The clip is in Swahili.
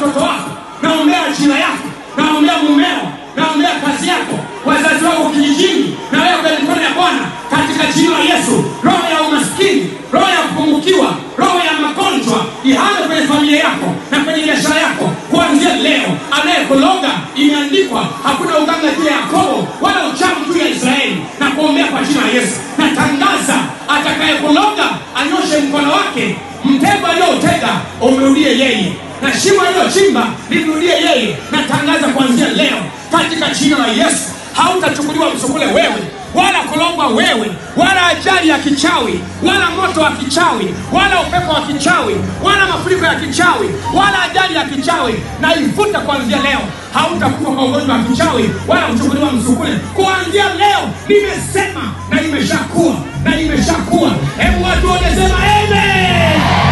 watoto wako, naombea ajira yako, naombea mumeo, naombea kazi yako, wazazi wako kijijini, na wewe kwa mikono ya Bwana katika jina la Yesu. Roho ya umaskini, roho ya kupungukiwa, roho ya magonjwa ihame kwenye familia yako na kwenye biashara yako kuanzia leo. Anayekuloga, imeandikwa hakuna uganga juu ya Yakobo wala uchawi juu ya Israeli, na kuombea kwa jina la Yesu. Natangaza atakayekuloga anyoshe mkono wake, mtego aliotega umrudie yeye, na shimo aliyochimba limrudie yeye. Natangaza kuanzia leo katika jina la Yesu, hautachukuliwa msukule wewe, wala kulogwa wewe, wala ajali ya kichawi, wala moto wa kichawi, wala upepo wa kichawi, wala mafuriko ya kichawi, wala ajali ya kichawi. Na ifuta kuanzia leo. Hautakufa kwa ugonjwa wa kichawi wala kuchukuliwa msukule. Kuanzia leo nimesema na imeshakuwa, na imeshakuwa. Hebu watu wote sema amen.